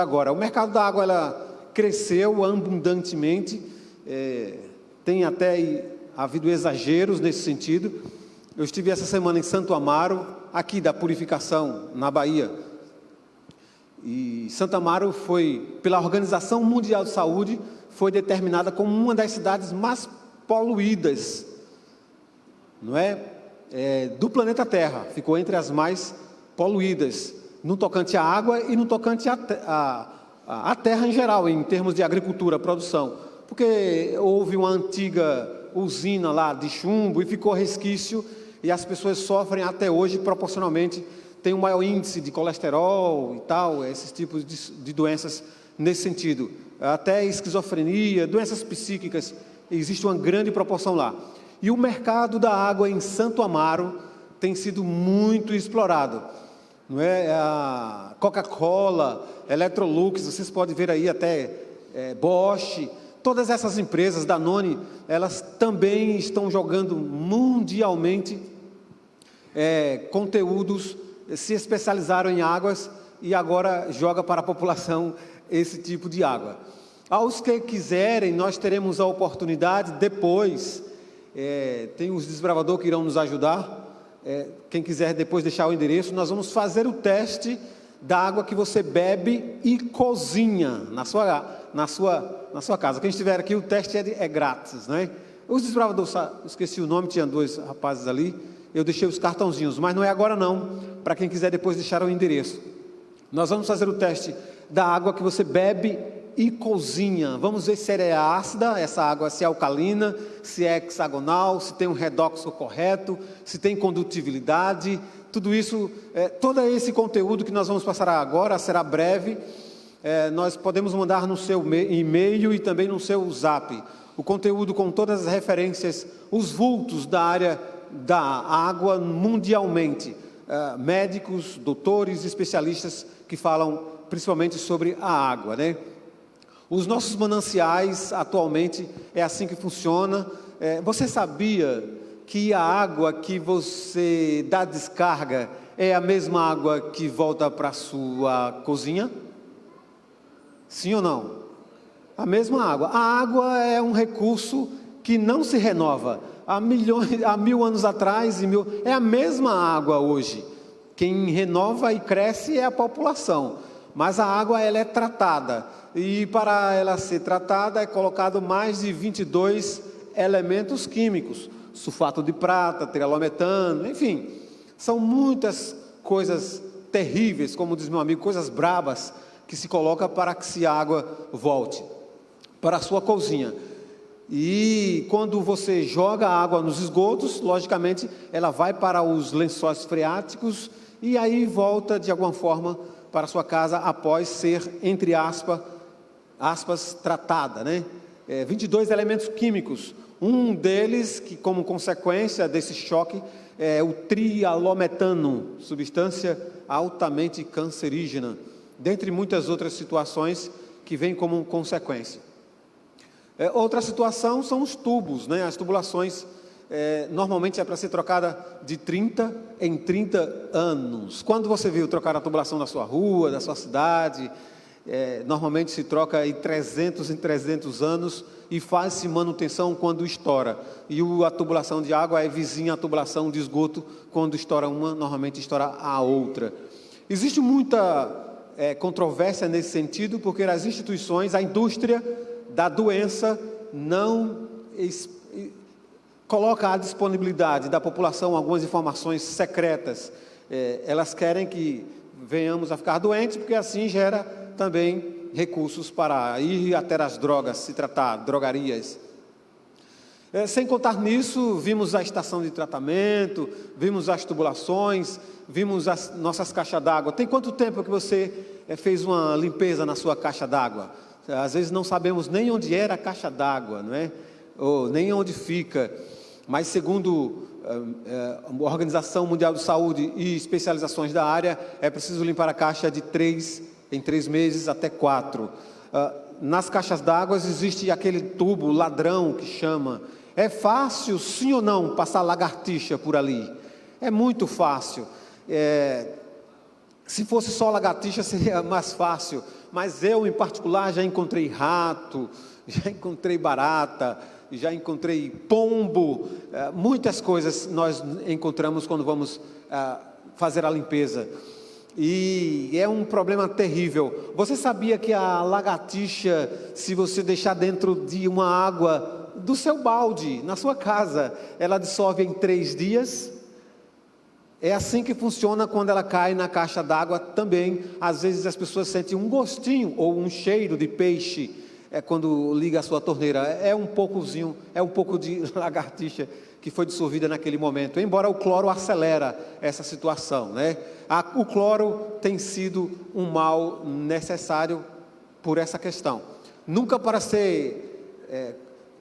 Agora, o mercado da água ela cresceu abundantemente, tem até havido exageros nesse sentido. Eu estive essa semana em Santo Amaro, aqui da Purificação, na Bahia. E Santo Amaro foi, pela Organização Mundial de Saúde, foi determinada como uma das cidades mais poluídas, não é? Do planeta Terra, ficou entre as mais poluídas, no tocante à água e no tocante à terra em geral, em termos de agricultura, produção, porque houve uma antiga usina lá de chumbo e ficou resquício, e as pessoas sofrem até hoje proporcionalmente, tem um maior índice de colesterol e tal, esses tipos de doenças nesse sentido, até esquizofrenia, doenças psíquicas, existe uma grande proporção lá. E o mercado da água em Santo Amaro tem sido muito explorado, não é? A Coca-Cola, Electrolux, vocês podem ver aí até Bosch, todas essas empresas, Danone, elas também estão jogando mundialmente conteúdos, se especializaram em águas e agora joga para a população esse tipo de água. Aos que quiserem, nós teremos a oportunidade depois, tem os desbravadores que irão nos ajudar, quem quiser depois deixar o endereço, nós vamos fazer o teste da água que você bebe e cozinha na sua casa. Quem estiver aqui, o teste é grátis, né? Os desbravadores, esqueci o nome, tinha dois rapazes ali, eu deixei os cartãozinhos, mas não é agora não, para quem quiser depois deixar o endereço. Nós vamos fazer o teste da água que você bebe e cozinha. Vamos ver se é ácida, essa água, se é alcalina, se é hexagonal, se tem um redoxo correto, se tem condutibilidade, tudo isso, todo esse conteúdo que nós vamos passar agora, será breve, nós podemos mandar no seu e-mail e também no seu zap, o conteúdo com todas as referências, os vultos da área da água mundialmente, médicos, doutores, especialistas que falam principalmente sobre a água, né? Os nossos mananciais, atualmente, é assim que funciona. Você sabia que a água que você dá descarga é a mesma água que volta para a sua cozinha? Sim ou não? A mesma água. A água é um recurso que não se renova. Há 1000 anos atrás, é a mesma água hoje. Quem renova e cresce é a população. Mas a água ela é tratada. E para ela ser tratada é colocado mais de 22 elementos químicos, sulfato de prata, trialometano, enfim, são muitas coisas terríveis, como diz meu amigo, coisas brabas que se coloca para que a água volte para a sua cozinha. E quando você joga a água nos esgotos, logicamente ela vai para os lençóis freáticos e aí volta de alguma forma para a sua casa após ser, entre aspas, tratada, né? 22 elementos químicos, um deles que como consequência desse choque é o trialometano, substância altamente cancerígena, dentre muitas outras situações que vêm como consequência. Outra situação são os tubos, né? As tubulações, normalmente é para ser trocada de 30 em 30 anos. Quando você viu trocar a tubulação da sua rua, da sua cidade, normalmente se troca em 300 em 300 anos e faz-se manutenção quando estoura. E a tubulação de água é vizinha à tubulação de esgoto, quando estoura uma, normalmente estoura a outra. Existe muita controvérsia nesse sentido, porque as instituições, a indústria da doença não coloca à disponibilidade da população algumas informações secretas. Elas querem que venhamos a ficar doentes, porque assim gera também recursos para ir até as drogas, se tratar, drogarias. Sem contar nisso, vimos a estação de tratamento, vimos as tubulações, vimos as nossas caixas d'água. Tem quanto tempo que você fez uma limpeza na sua caixa d'água? Às vezes não sabemos nem onde era a caixa d'água, não é? Ou nem onde fica. Mas segundo a Organização Mundial de Saúde e especializações da área, é preciso limpar a caixa de 3 em 3 meses até 4. Nas caixas d'água existe aquele tubo ladrão que chama. É fácil, sim ou não, passar lagartixa por ali? É muito fácil. Se fosse só lagartixa seria mais fácil, mas eu em particular já encontrei rato, já encontrei barata, já encontrei pombo, muitas coisas nós encontramos quando vamos fazer a limpeza. E é um problema terrível. Você sabia que a lagartixa, se você deixar dentro de uma água do seu balde, na sua casa, ela dissolve em 3 dias? É assim que funciona quando ela cai na caixa d'água também. Às vezes as pessoas sentem um gostinho ou um cheiro de peixe quando liga a sua torneira. É um pouco de lagartixa que foi dissolvida naquele momento, embora o cloro acelera essa situação, né? O cloro tem sido um mal necessário por essa questão. Nunca para ser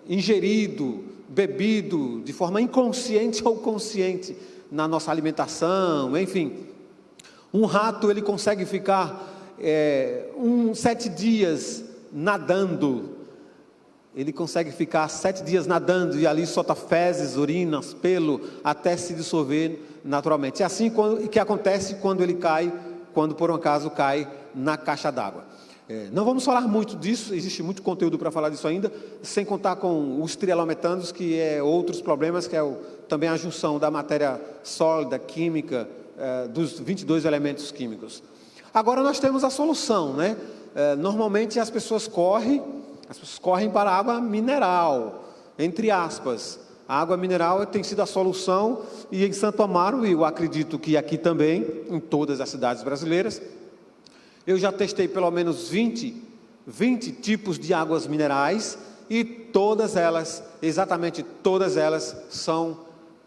ingerido, bebido de forma inconsciente ou consciente na nossa alimentação, enfim. Um rato, ele consegue ficar 7 dias nadando. Ele consegue ficar 7 dias nadando e ali solta fezes, urinas, pelo, até se dissolver naturalmente. É assim que acontece quando ele cai, quando por um acaso cai na caixa d'água. Não vamos falar muito disso, existe muito conteúdo para falar disso ainda, sem contar com os trialometanos, que é outros problemas, que é também a junção da matéria sólida, química, dos 22 elementos químicos. Agora nós temos a solução, né? Normalmente as pessoas correm para a água mineral, entre aspas. A água mineral tem sido a solução, e em Santo Amaro, e eu acredito que aqui também, em todas as cidades brasileiras, eu já testei pelo menos 20 tipos de águas minerais, e todas elas, exatamente todas elas, são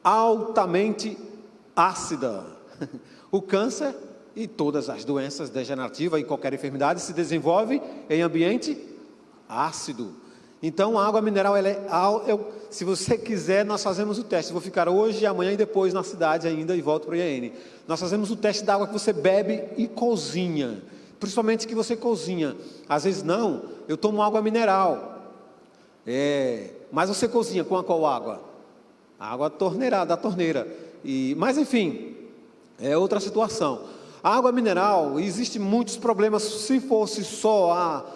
altamente ácidas. O câncer e todas as doenças degenerativas e qualquer enfermidade se desenvolve em ambiente ácido. Então a água mineral, se você quiser, nós fazemos o teste. Vou ficar hoje, amanhã e depois na cidade ainda e volto para o IAN. Nós fazemos o teste da água que você bebe e cozinha, principalmente que você cozinha. Às vezes não, eu tomo água mineral. Mas você cozinha com qual água? A água da torneira. Mas enfim, é outra situação. A água mineral, existem muitos problemas. Se fosse só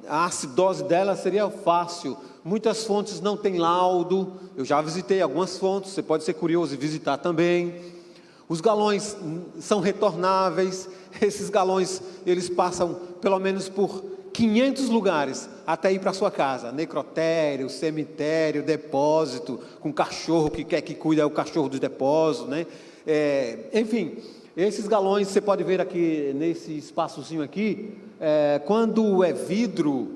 a acidose dela, seria fácil. Muitas fontes não têm laudo. Eu já visitei algumas fontes, você pode ser curioso e visitar também. Os galões são retornáveis. Esses galões, eles passam pelo menos por 500 lugares até ir para a sua casa. Necrotério, cemitério, depósito, com cachorro que quer que cuide, é o cachorro do depósito, né? Enfim, esses galões, você pode ver aqui nesse espaçozinho aqui, quando é vidro,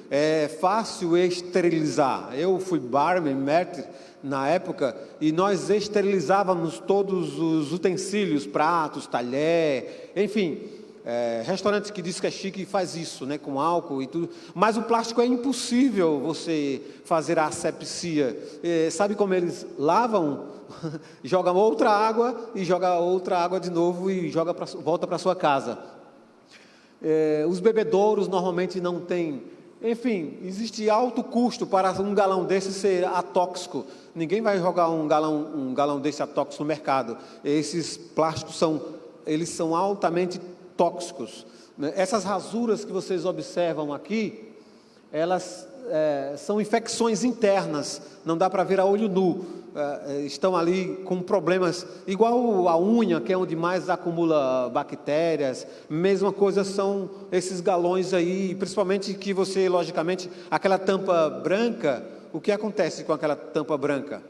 é fácil esterilizar. Eu fui barman, maître na época, e nós esterilizávamos todos os utensílios, pratos, talher, enfim. Restaurante que diz que é chique faz isso, né, com álcool e tudo. Mas o plástico é impossível você fazer a asepsia. Sabe como eles lavam? Joga outra água e joga outra água de novo e volta para sua casa. Os bebedouros normalmente não têm. Enfim, existe alto custo para um galão desse ser atóxico. Ninguém vai jogar um galão desse atóxico no mercado. Esses plásticos são altamente tóxicos. Essas rasuras que vocês observam aqui, elas são infecções internas, não dá para ver a olho nu. Estão ali com problemas, igual a unha, que é onde mais acumula bactérias. Mesma coisa são esses galões aí, principalmente que você, logicamente, aquela tampa branca, o que acontece com aquela tampa branca?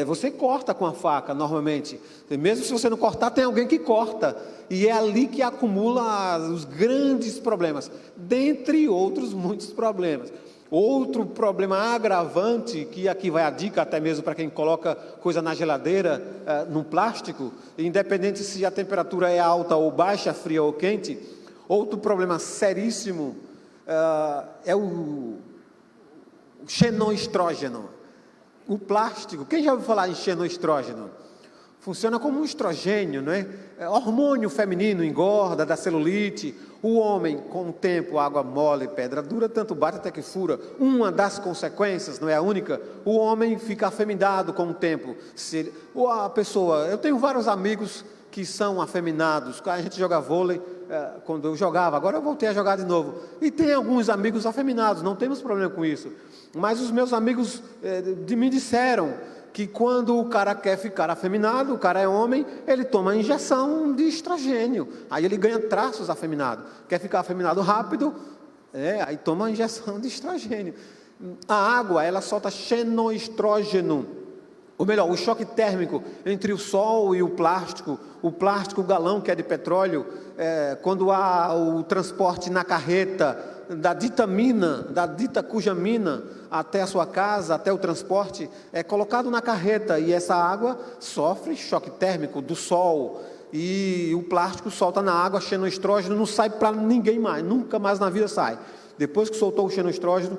Você corta com a faca, normalmente. Mesmo se você não cortar, tem alguém que corta. E é ali que acumula os grandes problemas, dentre outros muitos problemas. Outro problema agravante, que aqui vai a dica até mesmo para quem coloca coisa na geladeira, num plástico, independente se a temperatura é alta ou baixa, fria ou quente. Outro problema seríssimo é o xenoestrógeno. O plástico, quem já ouviu falar em xenoestrógeno? Funciona como um estrogênio, não é? Hormônio feminino, engorda, dá celulite. O homem, com o tempo, água mole, pedra dura, tanto bate até que fura. Uma das consequências, não é a única, o homem fica afeminado com o tempo. Eu tenho vários amigos que são afeminados. A gente joga vôlei, quando eu jogava, agora eu voltei a jogar de novo. E tem alguns amigos afeminados, não temos problema com isso. Mas os meus amigos de mim disseram que quando o cara quer ficar afeminado, o cara é homem, ele toma injeção de estrogênio. Aí ele ganha traços afeminados. Quer ficar afeminado rápido, aí toma injeção de estrogênio. A água, ela solta xenoestrógeno. Ou melhor, o choque térmico entre o sol e o plástico, o galão que é de petróleo, quando há o transporte na carreta da dita mina, da dita cuja mina, até a sua casa, até o transporte, é colocado na carreta e essa água sofre choque térmico do sol e o plástico solta na água xenoestrógeno, não sai para ninguém mais, nunca mais na vida sai. Depois que soltou o xenoestrógeno,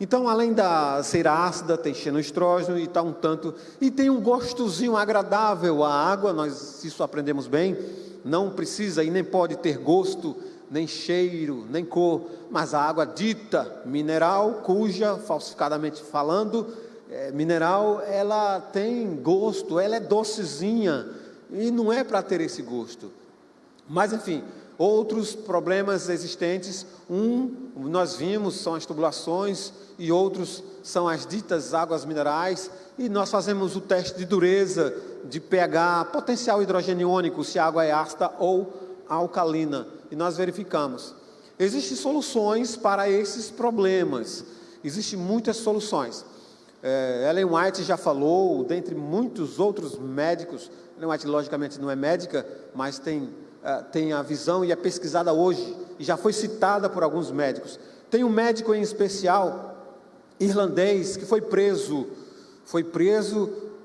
então, além da ser ácida, tem xenoestrógeno e está um tanto... E tem um gostozinho agradável a água, nós isso aprendemos bem. Não precisa e nem pode ter gosto, nem cheiro, nem cor. Mas a água dita mineral, cuja, falsificadamente falando, mineral, ela tem gosto, ela é docezinha. E não é para ter esse gosto. Mas, enfim... Outros problemas existentes, nós vimos, são as tubulações, e outros são as ditas águas minerais, e nós fazemos o teste de dureza, de pH, potencial hidrogeniônico, se a água é ácida ou alcalina, e nós verificamos. Existem soluções para esses problemas, existem muitas soluções. Ellen White já falou, dentre muitos outros médicos, Ellen White logicamente não é médica, mas tem a visão e é pesquisada hoje, e já foi citada por alguns médicos. Tem um médico em especial, irlandês, que foi preso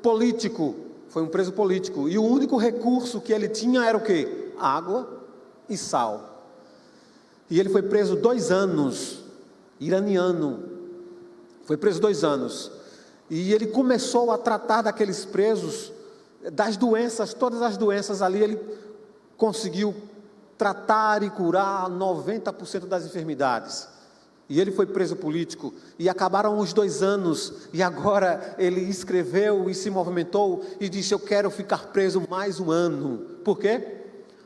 político, foi um preso político, e o único recurso que ele tinha era o quê? Água e sal. E ele foi preso 2 anos, iraniano, foi preso 2 anos, e ele começou a tratar daqueles presos, das doenças, todas as doenças ali, ele conseguiu tratar e curar 90% das enfermidades. E ele foi preso político, e acabaram os 2 anos, e agora ele escreveu e se movimentou, e disse, eu quero ficar preso mais 1 ano. Por quê?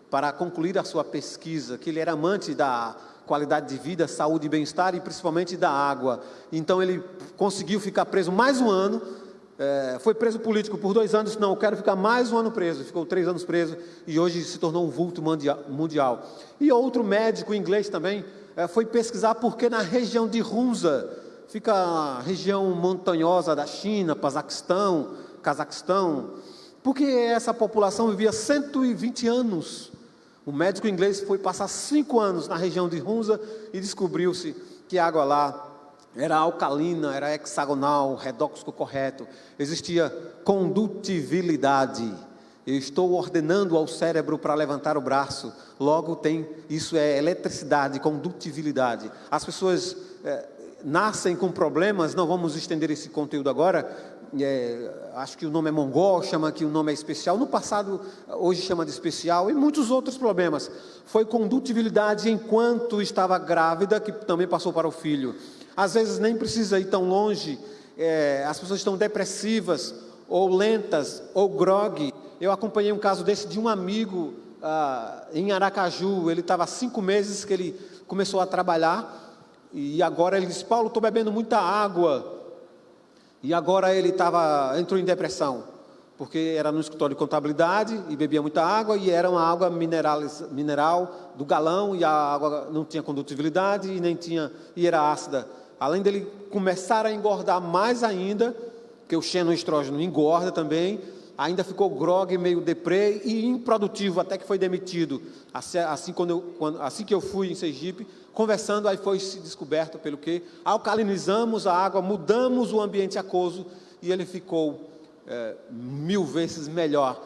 Para concluir a sua pesquisa, que ele era amante da qualidade de vida, saúde e bem-estar, e principalmente da água. Então ele conseguiu ficar preso mais 1 ano, foi preso político por 2 anos, não, eu quero ficar mais 1 ano preso, ficou 3 anos preso, e hoje se tornou um vulto mundial. E outro médico inglês também, foi pesquisar porque na região de Hunza, fica a região montanhosa da China, Cazaquistão, porque essa população vivia 120 anos, o médico inglês foi passar 5 anos na região de Hunza, e descobriu-se que a água lá era alcalina, era hexagonal, redóxico correto, existia condutibilidade. Eu estou ordenando ao cérebro para levantar o braço, logo isso é eletricidade, condutibilidade. As pessoas nascem com problemas, não vamos estender esse conteúdo agora, acho que o nome é mongol, chama que o nome é especial, no passado, hoje chama de especial, e muitos outros problemas. Foi condutibilidade enquanto estava grávida, que também passou para o filho. Às vezes nem precisa ir tão longe, as pessoas estão depressivas, ou lentas, ou grogue. Eu acompanhei um caso desse de um amigo em Aracaju, ele estava há 5 meses que ele começou a trabalhar, e agora ele disse, Paulo, estou bebendo muita água, e agora ele entrou em depressão, porque era no escritório de contabilidade, e bebia muita água, e era uma água mineral do galão, e a água não tinha condutibilidade, e era ácida. Além dele começar a engordar mais ainda, que o xenoestrógeno engorda também, ainda ficou grogue, meio deprê e improdutivo, até que foi demitido. Assim que eu fui em Sergipe, conversando, aí foi se descoberto pelo que alcalinizamos a água, mudamos o ambiente aquoso, e ele ficou 1000 vezes melhor,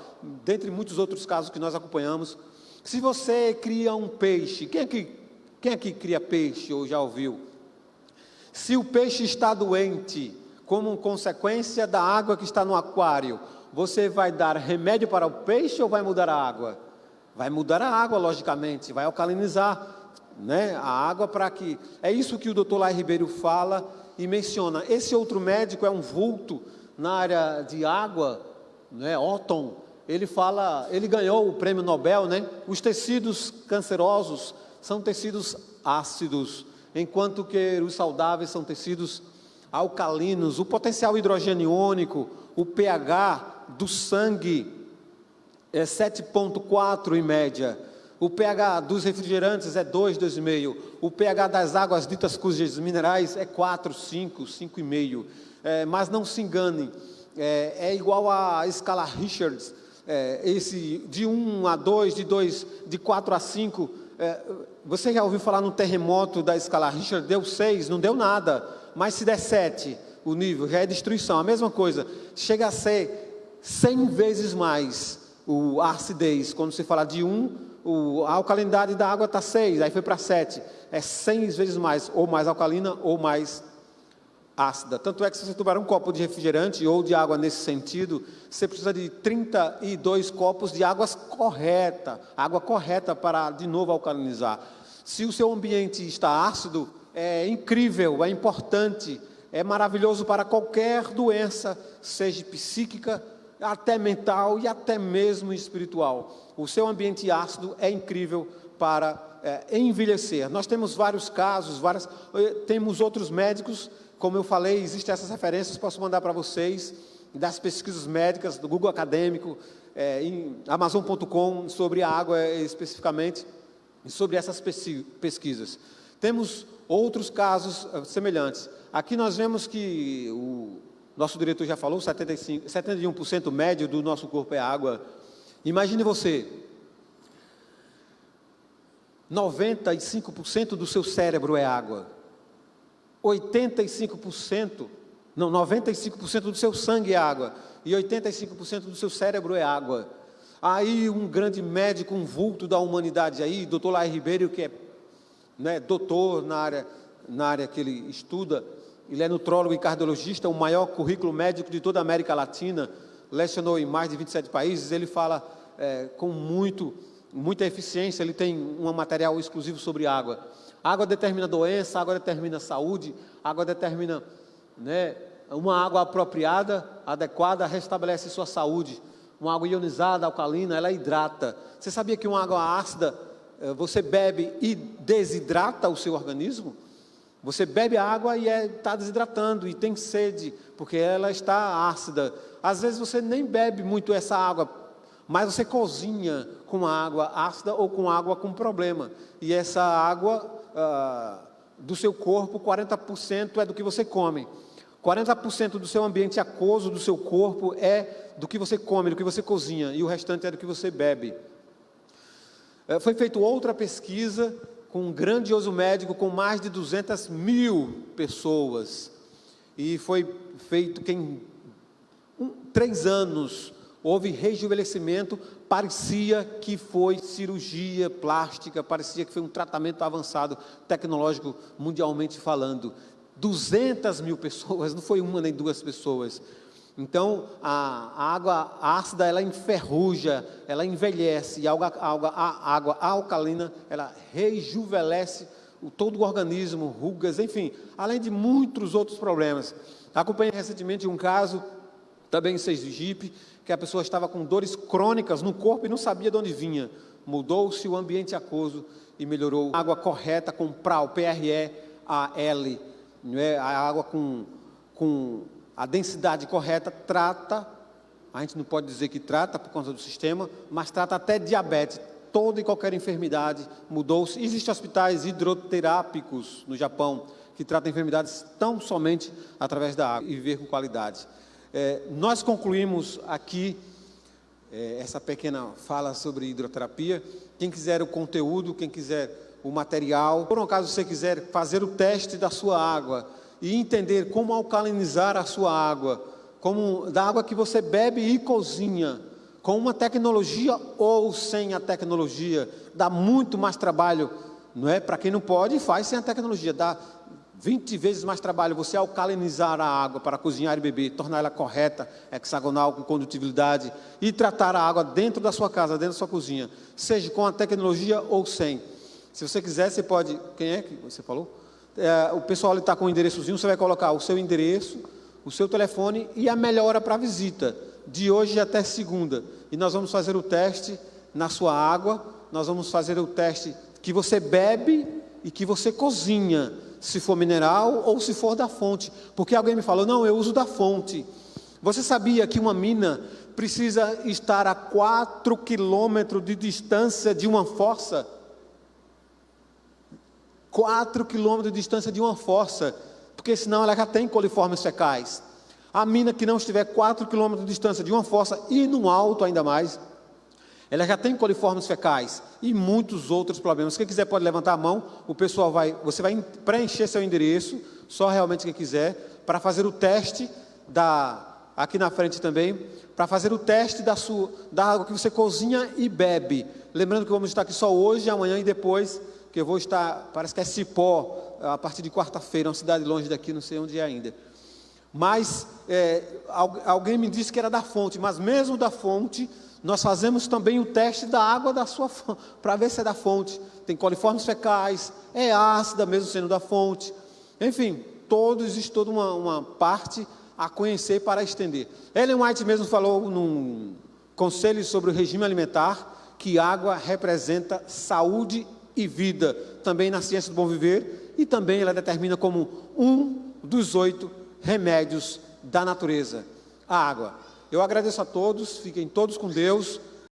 dentre muitos outros casos que nós acompanhamos. Se você cria um peixe, quem aqui cria peixe ou já ouviu? Se o peixe está doente, como consequência da água que está no aquário, você vai dar remédio para o peixe ou vai mudar a água? Vai mudar a água, logicamente, vai alcalinizar, né, a água para que... É isso que o Dr. Lai Ribeiro fala e menciona. Esse outro médico é um vulto na área de água, né, Otton, ele ganhou o prêmio Nobel, né? Os tecidos cancerosos são tecidos ácidos, enquanto que os saudáveis são tecidos alcalinos. O potencial hidrogênio iônico, o pH do sangue é 7,4 em média. O pH dos refrigerantes é 2, 2,5. O pH das águas ditas cujas minerais é 4, 5, 5,5. Mas não se engane, é igual à escala Richards, esse de 1 a 2, de 4 a 5. Você já ouviu falar no terremoto da escala Richards? Deu 6, não deu nada. Mas se der 7, o nível já é destruição. A mesma coisa, chega a ser 100 vezes mais a acidez. Quando se fala de 1, a alcalinidade da água está 6, aí foi para 7. É 100 vezes mais, ou mais alcalina, ou mais ácida. Tanto é que se você tomar um copo de refrigerante ou de água nesse sentido, você precisa de 32 copos de água correta para de novo alcalinizar. Se o seu ambiente está ácido, é incrível, é importante, é maravilhoso para qualquer doença, seja psíquica, até mental e até mesmo espiritual. O seu ambiente ácido é incrível para envelhecer. Nós temos vários casos, temos outros médicos, como eu falei, existem essas referências, posso mandar para vocês, das pesquisas médicas, do Google Acadêmico, em Amazon.com, sobre a água especificamente, e sobre essas pesquisas. Temos outros casos semelhantes. Aqui nós vemos que o nosso diretor já falou, 71% médio do nosso corpo é água. Imagine você, 95% do seu cérebro é água, 95% do seu sangue é água, e 85% do seu cérebro é água. Aí um grande médico, um vulto da humanidade aí, Dr. Laí Ribeiro, que é doutor na área que ele estuda, ele é nutrólogo e cardiologista, o maior currículo médico de toda a América Latina, lecionou em mais de 27 países, ele fala com muita eficiência, ele tem um material exclusivo sobre água. Água determina doença, água determina saúde, água determina, uma água apropriada, adequada, restabelece sua saúde. Uma água ionizada, alcalina, ela hidrata. Você sabia que uma água ácida, você bebe e desidrata o seu organismo? Você bebe a água e está desidratando, e tem sede, porque ela está ácida. Às vezes você nem bebe muito essa água, mas você cozinha com água ácida ou com água com problema. E essa água do seu corpo, 40% é do que você come. 40% do seu ambiente aquoso, do seu corpo, é do que você come, do que você cozinha, e o restante é do que você bebe. Foi feita outra pesquisa com um grandioso médico, com mais de 200 mil pessoas, e foi feito que em 3 anos houve rejuvenescimento, parecia que foi cirurgia plástica, parecia que foi um tratamento avançado, tecnológico, mundialmente falando. 200 mil pessoas, não foi uma nem duas pessoas. Então, a água ácida, ela enferruja, ela envelhece, e a água alcalina, ela rejuvenesce todo o organismo, rugas, enfim, além de muitos outros problemas. Acompanhei recentemente um caso, também em Sergipe, que a pessoa estava com dores crônicas no corpo e não sabia de onde vinha. Mudou-se o ambiente aquoso e melhorou. A água correta com PRAL, P-R-E-A-L, a água com a densidade correta trata, a gente não pode dizer que trata por conta do sistema, mas trata até diabetes, toda e qualquer enfermidade mudou-se. Existem hospitais hidroterápicos no Japão que tratam enfermidades tão somente através da água e viver com qualidade. Nós concluímos aqui essa pequena fala sobre hidroterapia. Quem quiser o conteúdo, quem quiser o material, por um caso você quiser fazer o teste da sua água e entender como alcalinizar a sua água, da água que você bebe e cozinha, com uma tecnologia ou sem a tecnologia, dá muito mais trabalho, não é? Para quem não pode, faz sem a tecnologia, dá 20 vezes mais trabalho você alcalinizar a água para cozinhar e beber, tornar ela correta, hexagonal, com condutibilidade, e tratar a água dentro da sua casa, dentro da sua cozinha, seja com a tecnologia ou sem. Se você quiser, você pode... Quem é que você falou? O pessoal está com o endereçozinho, você vai colocar o seu endereço, o seu telefone e a melhor hora para visita, de hoje até segunda. e nós vamos fazer o teste na sua água, nós vamos fazer o teste que você bebe e que você cozinha, se for mineral ou se for da fonte, porque alguém me falou, não, eu uso da fonte. Você sabia que uma mina precisa estar a 4 quilômetros de distância de uma fossa? 4 quilômetros de distância de uma fossa, porque senão ela já tem coliformes fecais. A mina que não estiver 4 quilômetros de distância de uma fossa, e no alto ainda mais, ela já tem coliformes fecais e muitos outros problemas. Quem quiser pode levantar a mão, você vai preencher seu endereço, só realmente quem quiser, para fazer o teste aqui na frente também, para fazer o teste da água que você cozinha e bebe. Lembrando que vamos estar aqui só hoje, amanhã e depois, que eu vou estar, parece que é Cipó, a partir de quarta-feira, uma cidade longe daqui, não sei onde é ainda. Mas alguém me disse que era da fonte, mas mesmo da fonte, nós fazemos também o teste da água da sua fonte, para ver se é da fonte. Tem coliformes fecais, é ácida mesmo sendo da fonte. Enfim, existe toda uma parte a conhecer para estender. Ellen White mesmo falou num conselho sobre o regime alimentar, que água representa saúde e vida, também na ciência do bom viver, e também ela determina como um dos 8 remédios da natureza, a água. Eu agradeço a todos, fiquem todos com Deus.